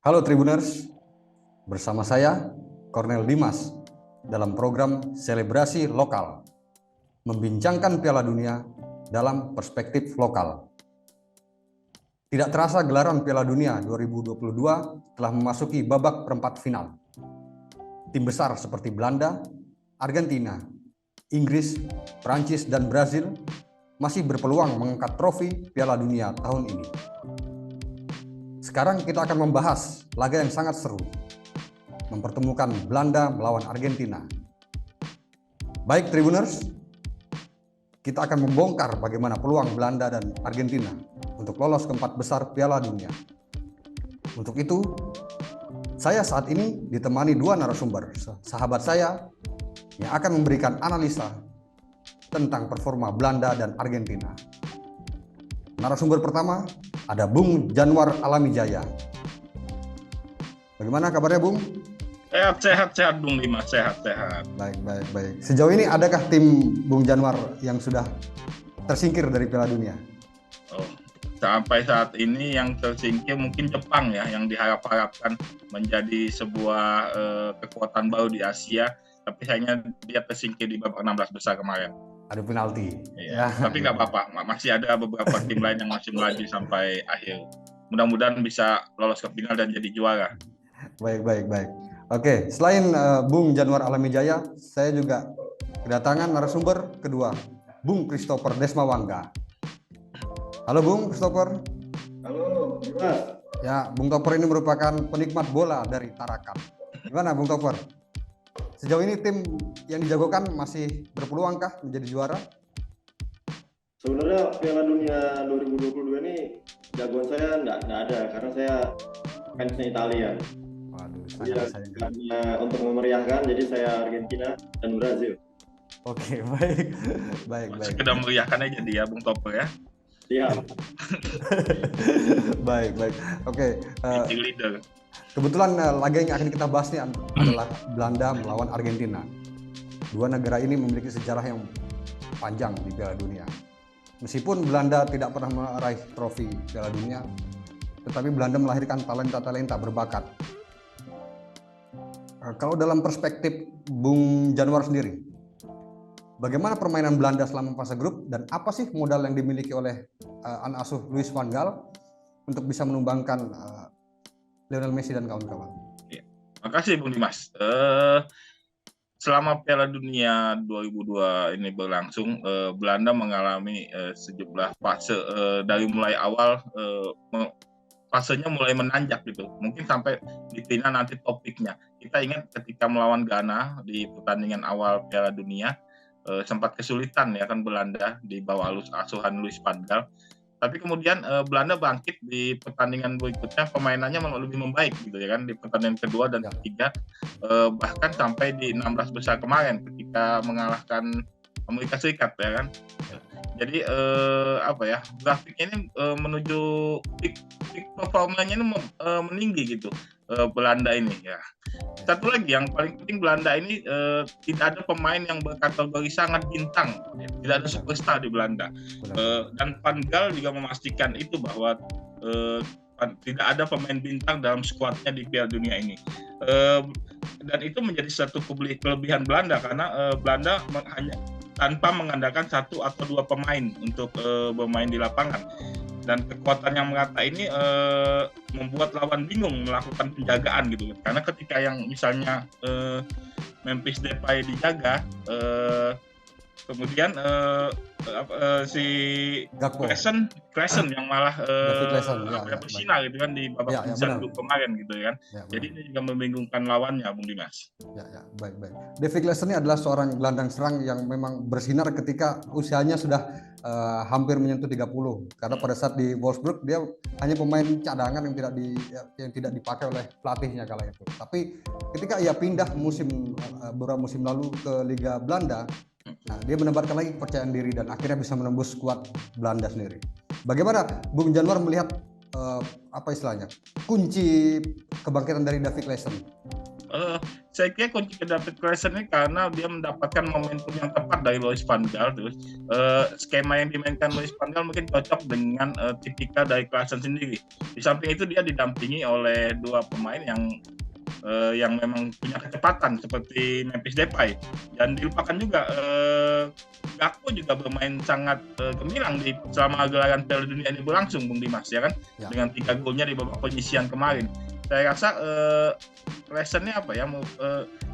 Halo Tribuners, bersama saya Cornel Dimas dalam program Selebrasi Lokal, membincangkan Piala Dunia dalam perspektif lokal. Tidak terasa gelaran Piala Dunia 2022 telah memasuki babak perempat final. Tim besar seperti Belanda, Argentina, Inggris, Prancis, dan Brazil masih berpeluang mengangkat trofi Piala Dunia tahun ini. Sekarang kita akan membahas laga yang sangat seru, mempertemukan Belanda melawan Argentina. Baik Tribuners, kita akan membongkar bagaimana peluang Belanda dan Argentina untuk lolos ke empat besar Piala Dunia. Untuk itu, saya saat ini ditemani dua narasumber, sahabat saya yang akan memberikan analisa tentang performa Belanda dan Argentina. Narasumber pertama ada Bung Janwar Alamijaya. Bagaimana kabarnya, Bung? Sehat Bung Dimas, sehat. Baik. Sejauh ini adakah tim Bung Janwar yang sudah tersingkir dari Piala Dunia? Sampai saat ini yang tersingkir mungkin Jepang ya, yang diharap-harapkan menjadi sebuah kekuatan baru di Asia, tapi sayangnya dia tersingkir di babak 16 besar kemarin. Ada penalti. Ya, tapi nggak apa-apa, masih ada beberapa tim lain yang masih melaju sampai akhir. Mudah-mudahan bisa lolos ke final dan jadi juara. Baik. Oke, selain Bung Janwar Alamijaya, saya juga kedatangan narasumber kedua, Bung Christopher Desmawangga. Halo Bung Christopher. Halo, Mas. Ya, Bung Topper ini merupakan penikmat bola dari Tarakan. Gimana Bung Topper? Sejauh ini tim yang dijagokan masih berpeluangkah menjadi juara? Sebenarnya Piala Dunia 2022 ini jagoan saya nggak ada karena saya fansnya Italia. Waduh, karena untuk memeriahkan jadi saya Argentina dan Brazil. Oke, baik. Sekedar meriahkan aja dia, Bung Topper ya. Siap. Baik. Oke. Leader. Kebetulan laga yang akan kita bahas ini adalah Belanda melawan Argentina. Dua negara ini memiliki sejarah yang panjang di Piala Dunia. Meskipun Belanda tidak pernah meraih trofi Piala Dunia, tetapi Belanda melahirkan talenta-talenta berbakat. Kalau dalam perspektif Bung Janwar sendiri, bagaimana permainan Belanda selama fase grup dan apa sih modal yang dimiliki oleh anak asuh Louis van Gaal untuk bisa menumbangkan Lionel Messi dan kawan-kawan? Ya, makasih Bung Dimas. Selama Piala Dunia 2002 ini berlangsung, Belanda mengalami sejumlah fase dari mulai awal. Fasenya mulai menanjak gitu, mungkin sampai di final nanti topiknya. Kita ingat ketika melawan Ghana di pertandingan awal Piala Dunia, sempat kesulitan ya kan Belanda di bawah asuhan Louis van Gaal. Tapi kemudian Belanda bangkit di pertandingan berikutnya, pemainannya lebih membaik gitu ya kan, di pertandingan kedua dan ketiga, bahkan sampai di 16 besar kemarin ketika mengalahkan Amerika Serikat ya kan. Jadi grafiknya ini menuju peak performanya ini meninggi gitu, Belanda ini ya. Satu lagi yang paling penting, Belanda ini tidak ada pemain yang berkategori sangat bintang, tidak ada superstar di Belanda. Dan Van Gaal juga memastikan itu bahwa tidak ada pemain bintang dalam skuadnya di Piala Dunia ini. Dan itu menjadi satu kelebihan Belanda karena Belanda hanya tanpa mengandalkan satu atau dua pemain untuk bermain di lapangan. Dan kekuatan yang merata ini membuat lawan bingung melakukan penjagaan gitu. Karena ketika yang misalnya Memphis Depay dijaga, kemudian si Klaassen yang malah bersinar gitu kan di babak besar grup kemarin gitu kan. Jadi ini juga membingungkan lawannya, Bung Dimas. Ya, baik. Davy Klaassen ini adalah seorang gelandang serang yang memang bersinar ketika usianya sudah hampir menyentuh 30. Karena pada saat di Wolfsburg dia hanya pemain cadangan yang tidak dipakai oleh pelatihnya kala itu. Tapi ketika ia pindah beberapa musim lalu ke Liga Belanda, dia menebarkan lagi kepercayaan diri dan akhirnya bisa menembus skuad Belanda sendiri. Bagaimana Bung Janwar melihat kunci kebangkitan dari Davy Klaassen? Saya kira kunci ke David Klaassen ini karena dia mendapatkan momentum yang tepat dari Louis van Gaal. Terus skema yang dimainkan Louis van Gaal mungkin cocok dengan tipikal dari Klaassen sendiri. Di samping itu dia didampingi oleh dua pemain yang memang punya kecepatan seperti Memphis Depay, dan dilupakan juga Gakpo juga bermain sangat gemilang selama gelaran Piala Dunia ini berlangsung, Bung Dimas, ya kan, dengan 3 golnya di babak penyisihan kemarin. Saya rasa Klaassen ini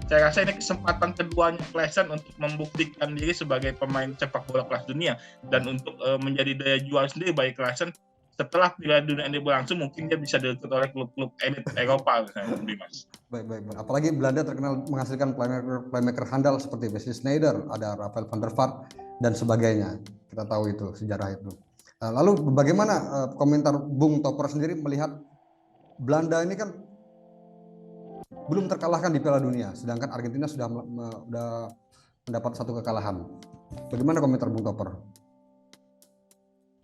saya rasa ini kesempatan keduanya Klaassen untuk membuktikan diri sebagai pemain sepak bola kelas dunia dan untuk menjadi daya jual sendiri bagi Klaassen. Setelah Piala Dunia ini berlangsung, mungkin dia bisa direkrut oleh klub-klub elit Eropa, Mas. Baik. Apalagi Belanda terkenal menghasilkan playmaker handal seperti Wesley Sneijder, ada Rafael van der Vaart dan sebagainya. Kita tahu itu sejarah itu. Lalu bagaimana komentar Bung Topper sendiri melihat Belanda ini kan belum terkalahkan di Piala Dunia, sedangkan Argentina sudah mendapat 1 kekalahan. Bagaimana komentar Bung Topper?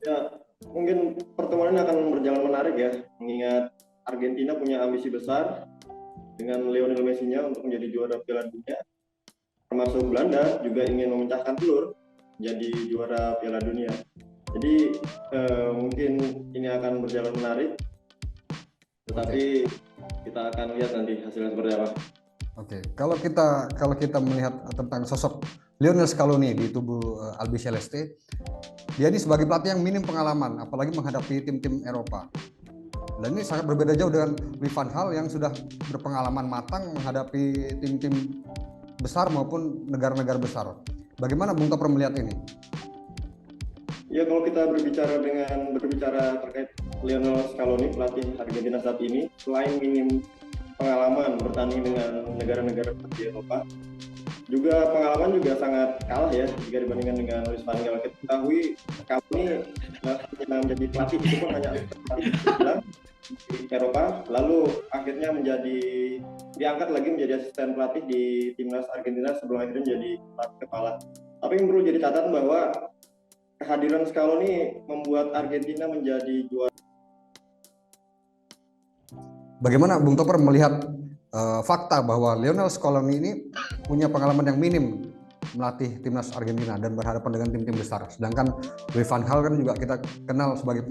Ya, mungkin pertemuan ini akan berjalan menarik ya, mengingat Argentina punya ambisi besar dengan Lionel Messi-nya untuk menjadi juara Piala Dunia, termasuk Belanda juga ingin memecahkan telur jadi juara Piala Dunia. Jadi mungkin ini akan berjalan menarik, tetapi kita akan lihat nanti hasilnya seperti apa. Oke, kalau kita melihat tentang sosok Lionel Scaloni di tubuh Albiceleste, dia ini sebagai pelatih yang minim pengalaman, apalagi menghadapi tim-tim Eropa. Dan ini sangat berbeda jauh dengan Louis van Gaal yang sudah berpengalaman matang menghadapi tim-tim besar maupun negara-negara besar. Bagaimana Bung Topper melihat ini? Ya, kalau kita berbicara terkait Lionel Scaloni, pelatih Argentina saat ini, selain minim pengalaman bertanding dengan negara-negara seperti Eropa, juga pengalaman juga sangat kalah ya jika dibandingkan dengan Louis van Gaal. Kita ketahui Scaloni hanya menjadi pelatih itu pun hanya di Eropa, lalu akhirnya diangkat lagi menjadi asisten pelatih di timnas Argentina sebelum akhirnya menjadi pelatih kepala. Tapi yang perlu jadi catatan bahwa kehadiran Scaloni membuat Argentina menjadi juara. Bagaimana Bung Topper melihat fakta bahwa Lionel Scaloni ini punya pengalaman yang minim melatih timnas Argentina dan berhadapan dengan tim-tim besar. Sedangkan Louis van Gaal kan juga kita kenal sebagai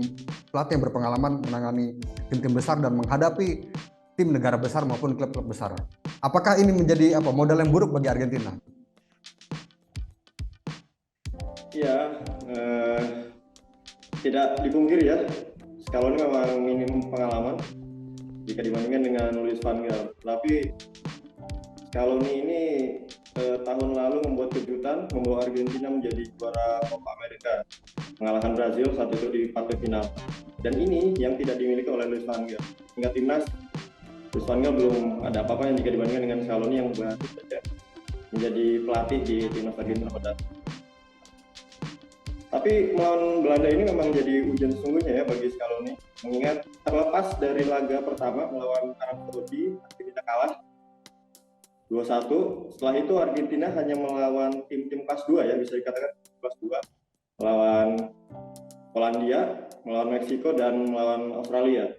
pelatih yang berpengalaman menangani tim-tim besar dan menghadapi tim negara besar maupun klub-klub besar. Apakah ini menjadi modal yang buruk bagi Argentina? Ya, tidak dipungkiri ya, Scaloni memang minim pengalaman jika dibandingkan dengan Louis van Gaal. Tapi Scaloni ini tahun lalu membuat kejutan, membawa Argentina menjadi juara Copa America, mengalahkan Brazil saat itu di partai final. Dan ini yang tidak dimiliki oleh Louis van Gaal. Hingga timnas, Louis van Gaal belum ada apa-apa yang jika dibandingkan dengan Scaloni yang baru saja menjadi pelatih di timnas Argentina pada. Tapi melawan Belanda ini memang jadi ujian sesungguhnya ya bagi Scaloni, mengingat terlepas dari laga pertama melawan Arab Saudi, Argentina kalah 2-1. Setelah itu Argentina hanya melawan tim-tim kelas 2 ya, bisa dikatakan kelas 2, melawan Polandia, melawan Meksiko, dan melawan Australia.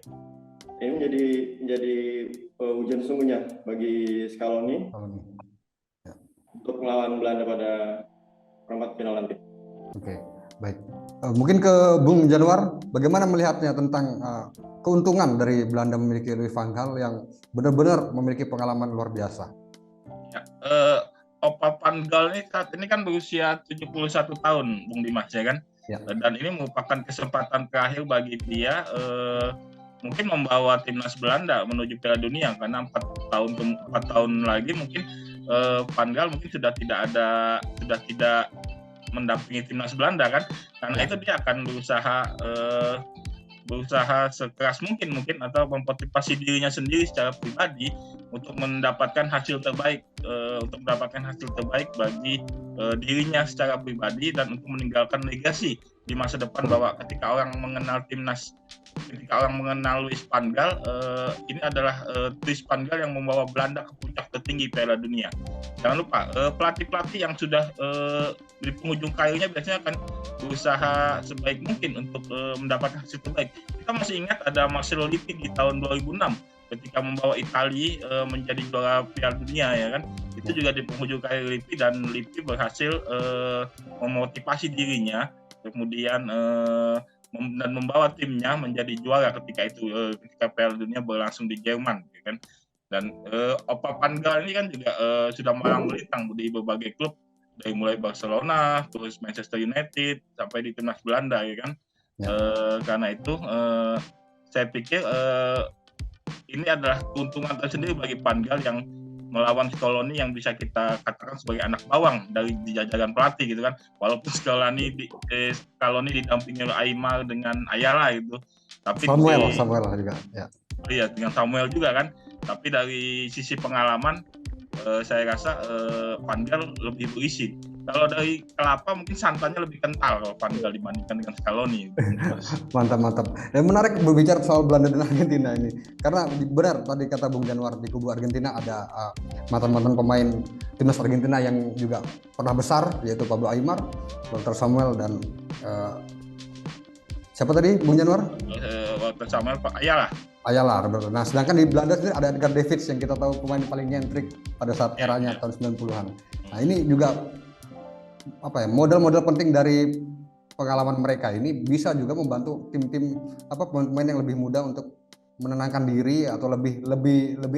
Ini menjadi ujian sesungguhnya bagi Scaloni untuk melawan Belanda pada perempat final nanti. Oke. Baik, mungkin ke Bung Januar, bagaimana melihatnya tentang keuntungan dari Belanda memiliki Louis van Gaal yang benar-benar memiliki pengalaman luar biasa? Ya, Opa van Gaal ini saat ini kan berusia 71 tahun, Bung Dimas, ya kan? Ya. Dan ini merupakan kesempatan terakhir bagi dia mungkin membawa timnas Belanda menuju Piala Dunia, karena 4 tahun lagi mungkin Van Gaal mungkin sudah tidak mendampingi timnas Belanda kan, karena itu dia akan berusaha sekeras mungkin atau memotivasi dirinya sendiri secara pribadi untuk mendapatkan hasil terbaik bagi dirinya secara pribadi dan untuk meninggalkan legasi di masa depan, bahwa ketika orang mengenal Louis van Gaal, ini adalah Louis van Gaal yang membawa Belanda ke puncak tertinggi Piala Dunia. Jangan lupa pelatih-pelatih yang sudah di penghujung karirnya biasanya akan berusaha sebaik mungkin untuk mendapatkan hasil terbaik. Kita masih ingat ada Marcelo Lippi di tahun 2006 ketika membawa Italia menjadi juara Piala Dunia ya kan, itu juga di penghujung karir Lippi, dan Lippi berhasil memotivasi dirinya kemudian dan membawa timnya menjadi juara ketika itu, ketika Piala Dunia berlangsung di Jerman ya kan. Dan Opa Van Gaal ini kan juga sudah malang melintang di berbagai klub, dari mulai Barcelona, terus Manchester United, sampai di timnas Belanda ya kan. Karena itu saya pikir ini adalah keuntungan tersendiri bagi Van Gaal yang melawan Scaloni yang bisa kita katakan sebagai anak bawang dari jajaran pelatih gitu kan. Walaupun Scaloni didampingi oleh Aimar dengan Ayala gitu. Tapi Samuel juga ya. Iya, dengan Samuel juga kan. Tapi dari sisi pengalaman saya rasa Van Gaal lebih berisi. Kalau dari Kelapa mungkin santannya lebih kental kalau Van Gaal dibandingkan dengan Scaloni. Mantap. Dan menarik berbicara soal Belanda dan Argentina ini, karena benar tadi kata Bung Janwar, di kubu Argentina ada mantan pemain timnas Argentina yang juga pernah besar, yaitu Pablo Aimar, Walter Samuel, dan siapa tadi Bung Janwar? Walter Samuel, Pak Ayala. Betul. Nah, sedangkan di Belanda sendiri ada Edgar Davids yang kita tahu pemain paling nyentrik pada saat eranya tahun 90-an. Nah, ini juga modal-modal penting dari pengalaman mereka ini bisa juga membantu tim-tim pemain yang lebih muda untuk menenangkan diri atau lebih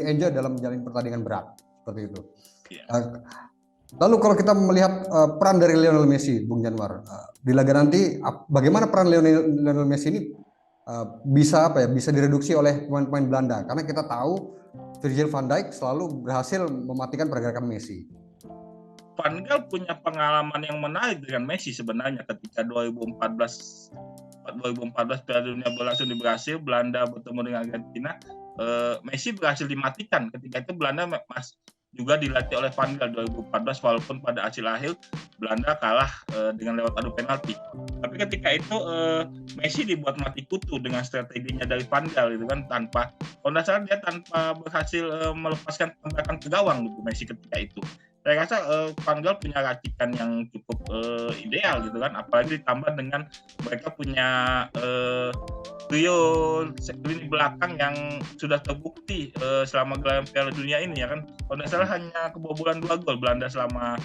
enjoy dalam menjalani pertandingan berat seperti itu. Lalu kalau kita melihat peran dari Lionel Messi, Bung Janwar, di laga nanti bagaimana peran Lionel Messi ini bisa direduksi oleh pemain-pemain Belanda, karena kita tahu Virgil van Dijk selalu berhasil mematikan pergerakan Messi. Van Gaal punya pengalaman yang menarik dengan Messi sebenarnya ketika 2014 Piala Dunia berlangsung di Brasil, Belanda bertemu dengan Argentina. Messi berhasil dimatikan. Ketika itu Belanda juga dilatih oleh Van Gaal 2014, walaupun pada hasil akhir Belanda kalah dengan lewat adu penalti. Tapi ketika itu Messi dibuat mati kutu dengan strateginya dari Van Gaal gitu kan, tanpa berhasil melepaskan tembakan ke gawang gitu Messi ketika itu. Saya rasa Van Gaal punya racikan yang cukup ideal gitu kan, apalagi ditambah dengan mereka punya trio lini belakang yang sudah terbukti selama gelaran Piala Dunia ini ya kan. Kalau tidak salah hanya kebobolan 2 gol Belanda selama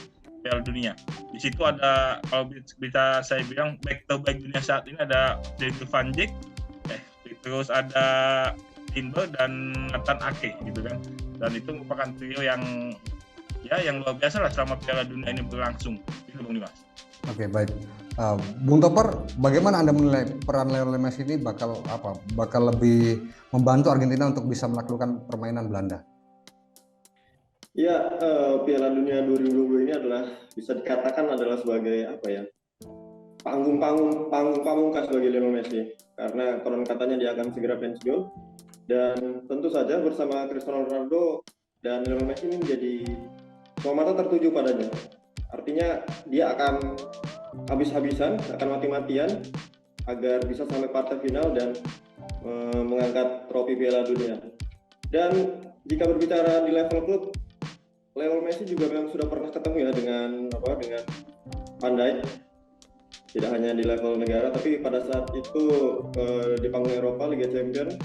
Piala Dunia. Di situ ada, kalau bisa saya bilang, back terbaik dunia saat ini ada Virgil van Dijk, terus ada Timber dan Nathan Ake gitu kan. Dan itu merupakan trio yang luar biasa lah selama Piala Dunia ini berlangsung. Itu Bung Dimas. Oke, baik. Bung Topper, bagaimana Anda menilai peran Lionel Messi ini bakal lebih membantu Argentina untuk bisa menaklukkan permainan Belanda? Ya, Piala Dunia 2020 ini bisa dikatakan adalah sebagai panggung pamungkas bagi Lionel Messi, karena konon katanya dia akan segera pensiun, dan tentu saja bersama Cristiano Ronaldo dan Lionel Messi ini menjadi semua mata tertuju padanya. Artinya dia akan habis-habisan, akan mati-matian agar bisa sampai partai final dan mengangkat trofi Piala Dunia. Dan jika berbicara di level klub, Lionel Messi juga memang sudah pernah ketemu ya dengan Van Dijk. Tidak hanya di level negara, tapi pada saat itu di panggung Eropa, Liga Champions,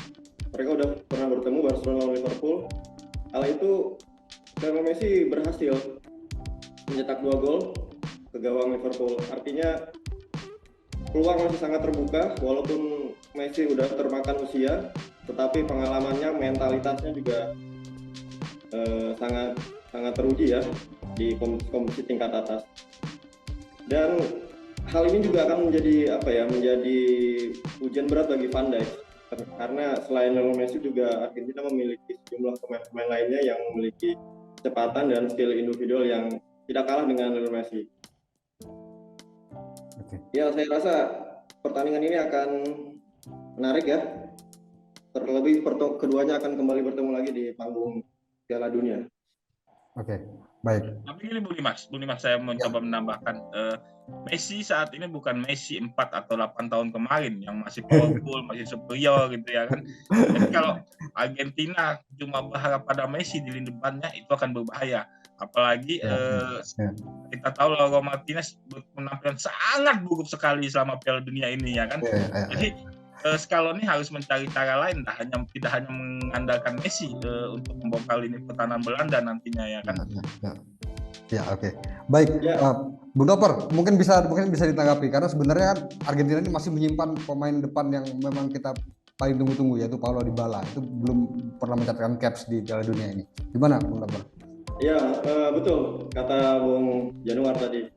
mereka sudah pernah bertemu Barcelona lawan Liverpool. Kala itu Lionel Messi berhasil mencetak 2 gol ke gawang Liverpool. Artinya peluang masih sangat terbuka, walaupun Messi udah termakan usia, tetapi pengalamannya, mentalitasnya juga sangat teruji ya di kompetisi tingkat atas. Dan hal ini juga akan menjadi ujian berat bagi Van Dijk, karena selain Lionel Messi juga Argentina memiliki sejumlah pemain lainnya yang memiliki kecepatan dan skill individual yang tidak kalah dengan Lionel Messi. Ya, saya rasa pertandingan ini akan menarik ya. Terlebih keduanya akan kembali bertemu lagi di panggung Piala Dunia. Oke, baik. Tapi ini Bung Dimas, saya mencoba menambahkan, Messi saat ini bukan Messi 4 atau 8 tahun kemarin yang masih powerful, masih superior gitu ya kan. Jadi kalau Argentina cuma berharap pada Messi di lini depannya, itu akan berbahaya. Apalagi kita tahu Lautaro Martinez penampilan sangat buruk sekali selama Piala Dunia ini ya kan. Jadi Scaloni harus mencari cara lain, tidak hanya mengandalkan Messi untuk membongkar lini pertahanan Belanda nantinya ya kan. Ya, oke. Baik, Bung Topper, mungkin bisa ditanggapi karena sebenarnya kan Argentina ini masih menyimpan pemain depan yang memang kita paling tunggu-tunggu, yaitu Paulo Dybala. Itu belum pernah mencatatkan caps di Piala Dunia ini. Gimana, Bung Topper? Ya, betul kata Bung Januar tadi.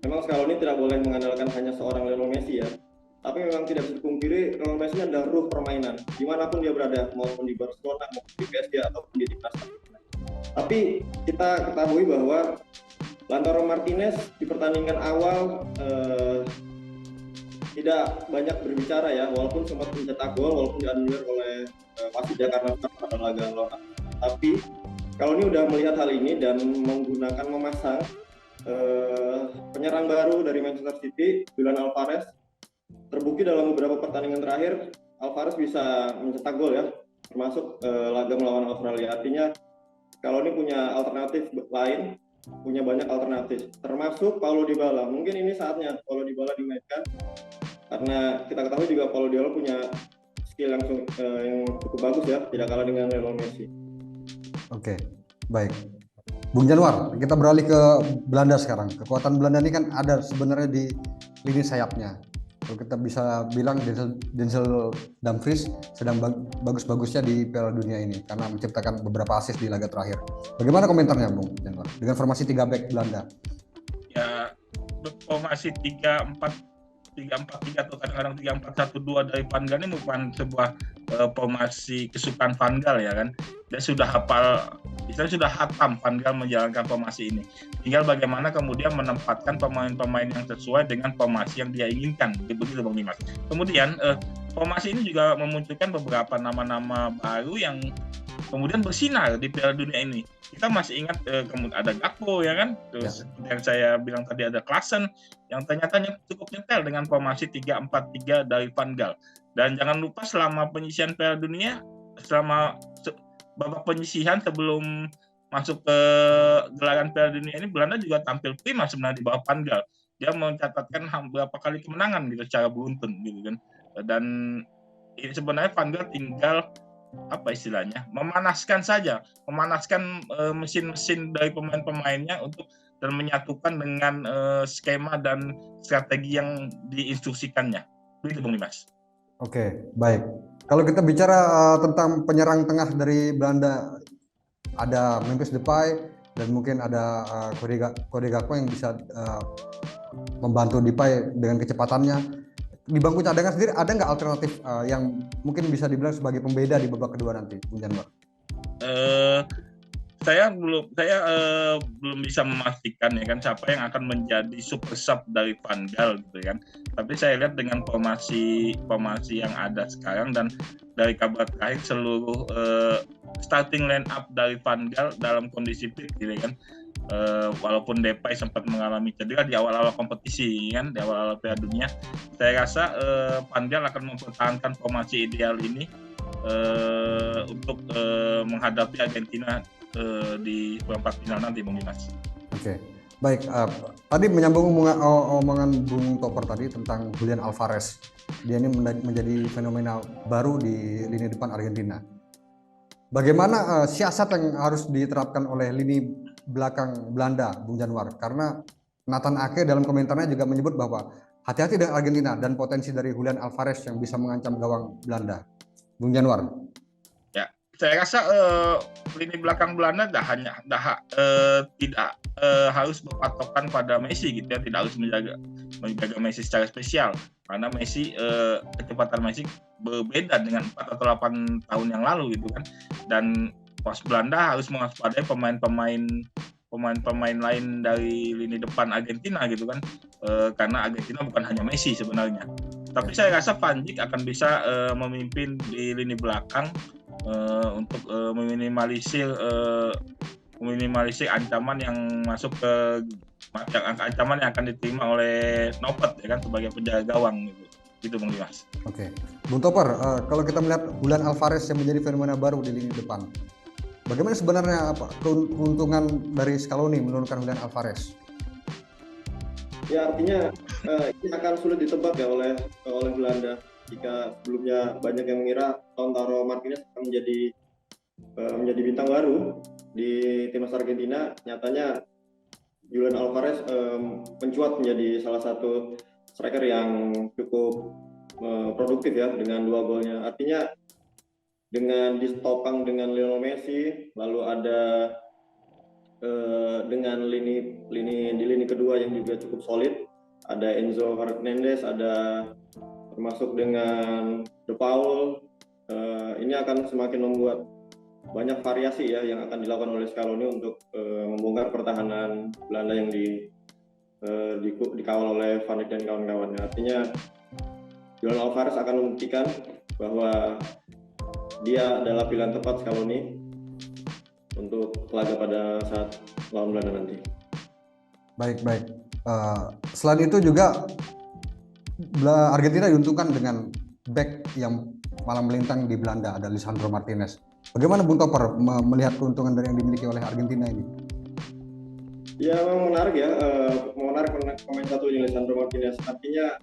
Memang Scaloni tidak boleh mengandalkan hanya seorang Lionel Messi ya. Tapi memang tidak bisa dipungkiri Lionel Messi adalah ruh permainan. Dimanapun dia berada, maupun di Barcelona, maupun di PSG ataupun di timnas. Tapi kita ketahui bahwa Lautaro Martinez di pertandingan awal tidak banyak berbicara ya, walaupun sempat mencetak gol, walaupun dianulir oleh wasit Jakarta pada laga lawan. Tapi kalau ini udah melihat hal ini dan memasang penyerang baru dari Manchester City, Julian Alvarez, terbukti dalam beberapa pertandingan terakhir Alvarez bisa mencetak gol ya, termasuk laga melawan Australia. Artinya kalau ini punya alternatif lain, punya banyak alternatif, termasuk Paulo Dybala. Mungkin ini saatnya Paulo Dybala dimainkan, karena kita ketahui juga Paulo Dybala punya skill yang cukup bagus ya, tidak kalah dengan Lionel Messi. Oke, baik. Bung Januar, kita beralih ke Belanda sekarang. Kekuatan Belanda ini kan ada sebenarnya di lini sayapnya. Kalau kita bisa bilang Denzel Dumfries sedang bagus-bagusnya di Piala Dunia ini karena menciptakan beberapa assist di laga terakhir. Bagaimana komentarnya, Bung Januar, dengan formasi 3 back Belanda? Ya, formasi 3-4-3 atau kadang-kadang 3-4-1-2 dari Van Gaal ini bukan sebuah formasi kesukaan Van Gaal ya kan. Dia sudah hatam Van Gaal menjalankan formasi ini. Tinggal bagaimana kemudian menempatkan pemain-pemain yang sesuai dengan formasi yang dia inginkan. Begitu Bang Dimas. Kemudian formasi ini juga memunculkan beberapa nama-nama baru yang kemudian bersinar di Piala Dunia ini. Kita masih ingat kemudian ada Gakpo ya kan. Terus yang saya bilang tadi ada Klaassen yang ternyata cukup nyetel dengan formasi 3-4-3 dari Van Gaal. Dan jangan lupa selama penyisihan Piala Dunia, selama babak penyisihan sebelum masuk ke gelaran Piala Dunia ini, Belanda juga tampil prima sebenarnya di bawah Van Gaal. Dia mencatatkan beberapa kali kemenangan gitu secara beruntun gitu kan. Dan ini sebenarnya Van Gaal tinggal apa istilahnya, memanaskan mesin-mesin dari pemain-pemainnya untuk dan menyatukan dengan skema dan strategi yang diinstruksikannya. Begitu Bung Dimas. Oke, baik. Kalau kita bicara tentang penyerang tengah dari Belanda, ada Memphis Depay dan mungkin ada Cody Gakpo yang bisa membantu Depay dengan kecepatannya. Di bangku cadangan sendiri ada nggak alternatif yang mungkin bisa dibilang sebagai pembeda di babak kedua nanti, Bung Januar? Saya belum bisa memastikan ya kan siapa yang akan menjadi super sub dari Van Gaal gitu kan. Tapi saya lihat dengan formasi yang ada sekarang dan dari kabar terakhir seluruh starting line up dari Van Gaal dalam kondisi fit gitu kan. Walaupun Depay sempat mengalami cedera di awal-awal kompetisi kan, di awal-awal Piala Dunia, saya rasa Van Gaal akan mempertahankan formasi ideal ini untuk menghadapi Argentina di perempat final nanti, Bung Dimas. Oke, baik. Tadi menyambung omongan Bung Topper tadi tentang Julian Alvarez. Dia ini menjadi fenomena baru di lini depan Argentina. Bagaimana siasat yang harus diterapkan oleh lini belakang Belanda, Bung Januar? Karena Nathan Ake dalam komentarnya juga menyebut bahwa hati-hati dengan Argentina dan potensi dari Julian Alvarez yang bisa mengancam gawang Belanda. Bung Januar. Ya, saya rasa lini belakang Belanda tidak harus berpatokan pada Messi gitu ya, tidak harus menjaga Messi secara spesial karena Messi kecepatan Messi berbeda dengan 4 atau 8 tahun yang lalu gitu kan. Dan pos Belanda harus mewaspadai pemain lain dari lini depan Argentina gitu kan, karena Argentina bukan hanya Messi sebenarnya. Tapi saya rasa Van Dijk akan bisa memimpin di lini belakang untuk meminimalisir ancaman yang masuk ke ancaman yang akan diterima oleh Noppert ya kan sebagai penjaga gawang gitu Bung Dimas. Oke, Bung Topper, kalau kita melihat Julian Alvarez yang menjadi fenomena baru di lini depan, bagaimana sebenarnya keuntungan dari Scaloni menurunkan Julian Alvarez? Ya artinya ini akan sulit ditebak ya oleh Belanda. Jika sebelumnya banyak yang mengira Lautaro Martinez akan menjadi bintang baru di timnas Argentina, nyatanya Julian Alvarez mencuat menjadi salah satu striker yang cukup produktif ya dengan 2 golnya. Artinya dengan ditopang dengan Lionel Messi, lalu ada dengan lini kedua yang juga cukup solid, ada Enzo Fernandez, ada termasuk dengan De Paul. Ini akan semakin membuat banyak variasi ya yang akan dilakukan oleh Scaloni untuk membongkar pertahanan Belanda yang dikawal oleh Van Dijk dan kawan-kawannya. Artinya Julian Alvarez akan membuktikan bahwa dia adalah pilihan tepat Scaloni untuk laga pada saat lawan Belanda nanti. Baik. Selain itu juga Argentina diuntungkan dengan back yang malang melintang di Belanda, ada Lisandro Martinez. Bagaimana Bung Topper melihat keuntungan dari yang dimiliki oleh Argentina ini? Ya memang menarik ya, menarik pemain satunya Lisandro Martinez. Artinya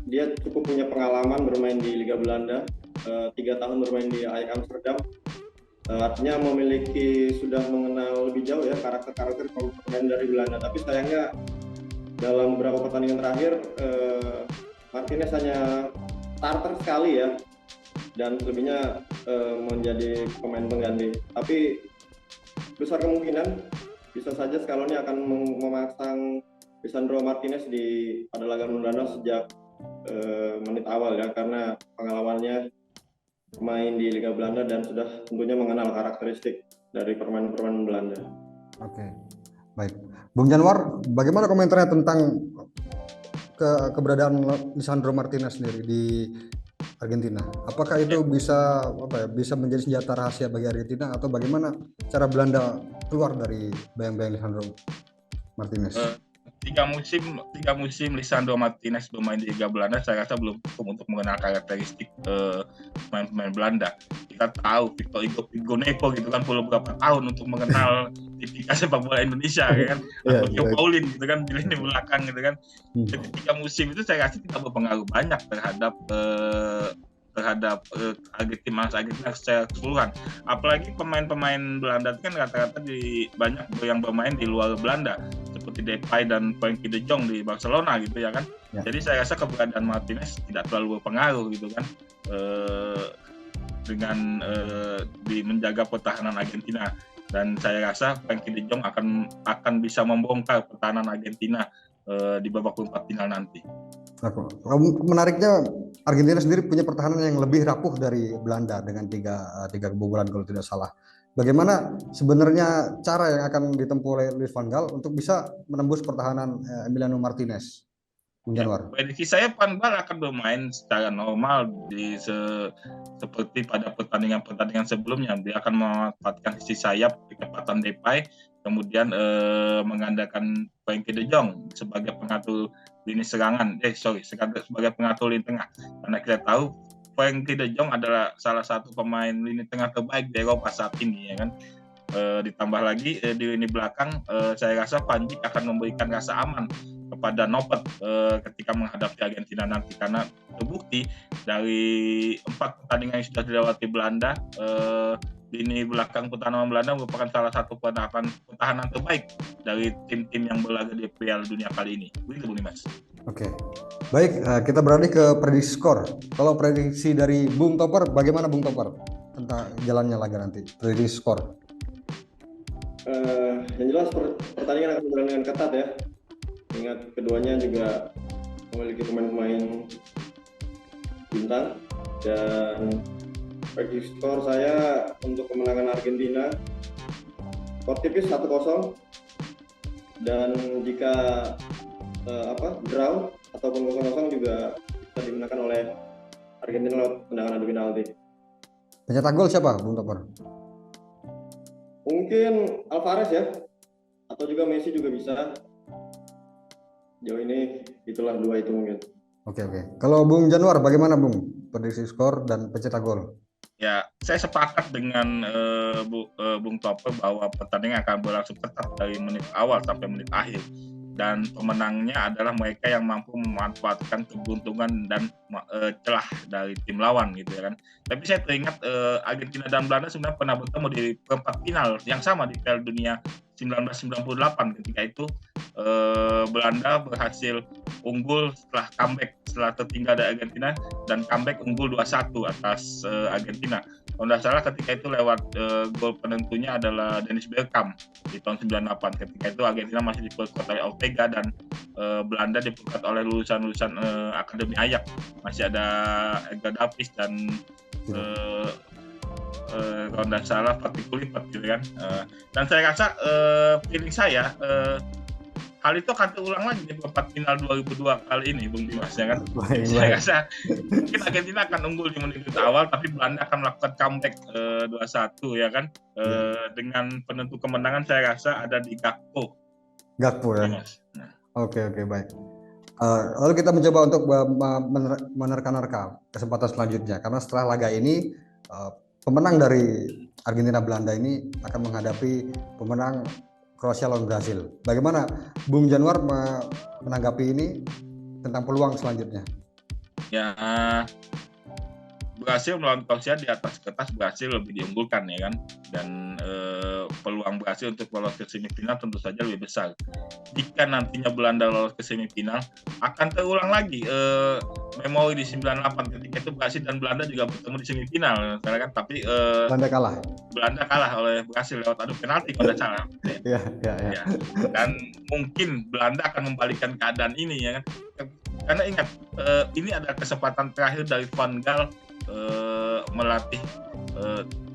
dia cukup punya pengalaman bermain di Liga Belanda, 3 tahun bermain di Ajax Amsterdam. Artinya sudah mengenal lebih jauh ya karakter pemain dari Belanda. Tapi sayangnya dalam beberapa pertandingan terakhir Martinez hanya starter sekali ya, dan selebihnya menjadi pemain pengganti. Tapi besar kemungkinan bisa saja Scaloni akan memasang Lisandro Martinez pada laga Belanda sejak menit awal ya, karena pengalamannya main di Liga Belanda dan sudah tentunya mengenal karakteristik dari permainan Belanda. Oke, baik. Bung Janwar, bagaimana komentarnya tentang keberadaan Lisandro Martinez sendiri di Argentina? Apakah itu bisa menjadi senjata rahasia bagi Argentina, atau bagaimana cara Belanda keluar dari bayang-bayang Lisandro Martinez? 3 musim Lisandro Martinez bermain di Liga Belanda, saya rasa belum cukup untuk mengenal karakteristik pemain-pemain Belanda. Kita tahu Victor Hugo Nepo gitu kan perlu berapa tahun untuk mengenal tipikal sepak bola Indonesia kan, atau Joe Paulin gitu kan di lini belakang gitu kan. Jadi 3 musim itu saya rasa tidak berpengaruh banyak terhadap Argentina secara keseluruhan. Apalagi pemain-pemain Belanda itu kan rata-rata banyak yang bermain di luar Belanda, seperti Depay dan Frenkie de Jong di Barcelona gitu ya kan. Ya. Jadi saya rasa keberadaan Martinez tidak terlalu berpengaruh gitu kan dengan menjaga pertahanan Argentina, dan saya rasa Frenkie de Jong akan bisa membongkar pertahanan Argentina di babak perempat final nanti. Menariknya Argentina sendiri punya pertahanan yang lebih rapuh dari Belanda dengan tiga kebobolan kalau tidak salah. Bagaimana sebenarnya cara yang akan ditempuh oleh Louis van Gaal untuk bisa menembus pertahanan Emiliano Martinez? Prediksi saya Van Gaal akan bermain secara normal seperti pada pertandingan sebelumnya. Dia akan memanfaatkan sisi sayap kecepatan Depay, kemudian mengandalkan Frenkie de Jong sebagai pengatur lini serangan, sebagai pengatur lini tengah. Karena kita tahu Frenkie de Jong adalah salah satu pemain lini tengah terbaik di Eropa saat ini ya kan. Ditambah lagi di lini belakang, saya rasa Van Dijk akan memberikan rasa aman kepada Noppert ketika menghadapi Argentina nanti, karena terbukti dari 4 pertandingan yang sudah dilewati Belanda, lini belakang pertahanan Belanda merupakan salah satu pertahanan terbaik dari tim-tim yang berlaga di Piala Dunia kali ini. Begitu Bung Dimas. Oke, baik, kita beralih ke prediksi skor. Kalau prediksi dari Bung Topper, bagaimana Bung Topper tentang jalannya laga nanti? Prediksi skor. Yang jelas pertandingan akan berjalan dengan ketat ya. Ingat keduanya juga memiliki pemain-pemain bintang, dan prediksi skor saya untuk kemenangan Argentina skor tipis 1-0, dan jika draw ataupun 0-0 juga bisa dimenangkan oleh Argentina lewat tendangan adu penalti. Pencetak gol siapa Bung Topper? Mungkin Alvarez ya, atau juga Messi juga bisa. Jauh ini itulah 2 itu mungkin. Oke. Kalau Bung Janwar bagaimana Bung? Prediksi skor dan pencetak gol. Ya, saya sepakat dengan Bung Topper bahwa pertandingan akan berlangsung ketat dari menit awal sampai menit akhir. dan pemenangnya adalah mereka yang mampu memanfaatkan keberuntungan dan celah dari tim lawan gitu ya kan. Tapi saya teringat Argentina dan Belanda sebenarnya pernah bertemu di perempat final yang sama di Piala Dunia 1998. Ketika itu Belanda berhasil unggul setelah comeback, setelah tertinggal dari Argentina, dan comeback unggul 2-1 atas Argentina. Kalau tidak salah ketika itu lewat gol penentunya adalah Dennis Bergkamp di tahun 98. Ketika itu Argentina masih diperkuat oleh Ortega dan Belanda diperkuat oleh lulusan-lulusan Akademi Ajax. Masih ada Edgar Davids dan kalau tidak salah Patrick Kluivert gitu kan. Dan saya rasa feeling saya hal itu akan terulang lagi di perempat final 2002 kali ini, Bung Dimas ya kan. Saya rasa mungkin Argentina akan unggul di menit awal, tapi Belanda akan melakukan comeback 2-1 ya kan. Dengan penentu kemenangan saya rasa ada di Gakpo. Gakpo ya. Oke, baik. Lalu kita mencoba untuk menerka-nerka kesempatan selanjutnya, karena setelah laga ini pemenang dari Argentina Belanda ini akan menghadapi pemenang Kroasia lawan Brasil. Bagaimana Bung Januar menanggapi ini tentang peluang selanjutnya? Ya, Brasil melawan Kroasia di atas kertas Brasil lebih diunggulkan ya kan, dan peluang Brasil untuk lolos ke semifinal tentu saja lebih besar. Jika nantinya Belanda lolos ke semifinal, akan terulang lagi memori di 98 ketika itu Brasil dan Belanda juga bertemu di semifinal kan, tapi Belanda kalah oleh Brasil lewat adu penalti kalau tidak salah. Ya. Dan mungkin Belanda akan membalikkan keadaan ini ya kan, karena ingat ini adalah kesempatan terakhir dari Van Gaal melatih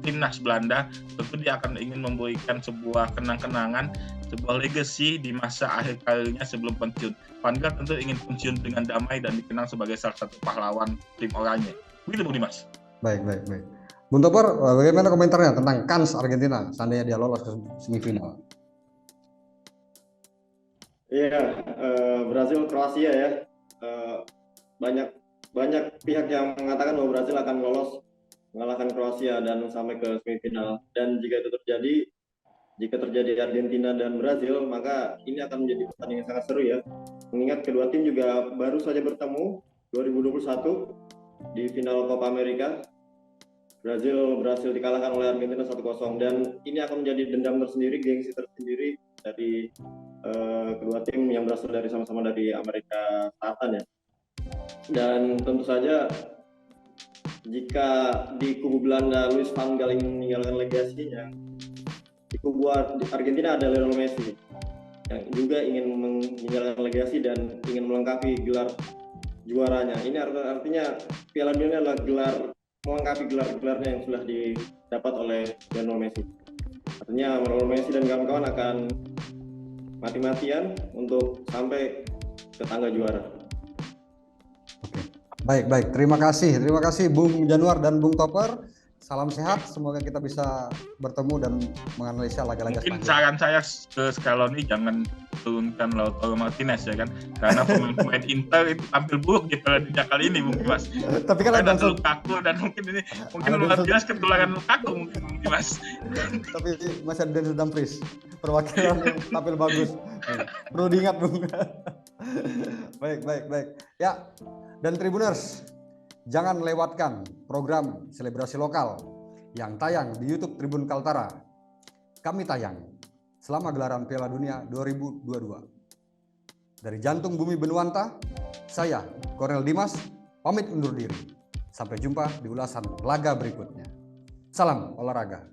timnas Belanda. Tentu dia akan ingin memberikan sebuah kenang-kenangan, sebuah legacy di masa akhir karirnya sebelum pensiun. Van Gaal tentu ingin pensiun dengan damai dan dikenang sebagai salah satu pahlawan tim oranye. Begitu Bung Dimas. Baik. Bung Topor, bagaimana komentarnya tentang kans Argentina seandainya dia lolos ke semifinal? Iya, Brasil Kroasia ya. Banyak pihak yang mengatakan bahwa Brasil akan lolos mengalahkan Kroasia dan sampai ke semifinal. Dan jika itu terjadi Argentina dan Brasil, maka ini akan menjadi pertandingan sangat seru ya. Mengingat kedua tim juga baru saja bertemu 2021 di final Copa America. Brazil berhasil dikalahkan oleh Argentina 1-0, dan ini akan menjadi dendam tersendiri, gengsi tersendiri dari kedua tim yang berasal dari sama-sama dari Amerika Selatan ya. Dan tentu saja jika di kubu Belanda Louis van Gaal ingin meninggalkan legasinya, di kubu Argentina ada Lionel Messi yang juga ingin meninggalkan legasi dan ingin melengkapi gelar juaranya. Ini artinya Piala Dunia adalah melengkapi gelar-gelarnya yang sudah didapat oleh Lionel Messi. Artinya Lionel Messi dan kawan-kawan akan mati-matian untuk sampai ke tangga juara. Oke. Baik. Terima kasih Bung Januar dan Bung Topper. Salam sehat, semoga kita bisa bertemu dan menganalisa laga-laga selanjutnya. Mungkin selanjutnya. saran saya ke Scaloni jangan turunkan Lautaro Martinez ya kan, karena pemain Inter itu tampil buruk di Piala Dunia kali ini Bung Dimas. Tapi kan ada Lukaku dan mungkin Martinez ketularan Lukaku mungkin Bung Dimas. Tapi masih ada Denzel Dumfries, perwakilan yang tampil bagus. Perlu diingat Bung. Baik. Ya, dan Tribuners, jangan lewatkan program selebrasi lokal yang tayang di YouTube Tribun Kaltara. Kami tayang selama gelaran Piala Dunia 2022. Dari jantung bumi Benuanta, saya, Kornel Dimas, pamit undur diri. Sampai jumpa di ulasan laga berikutnya. Salam olahraga.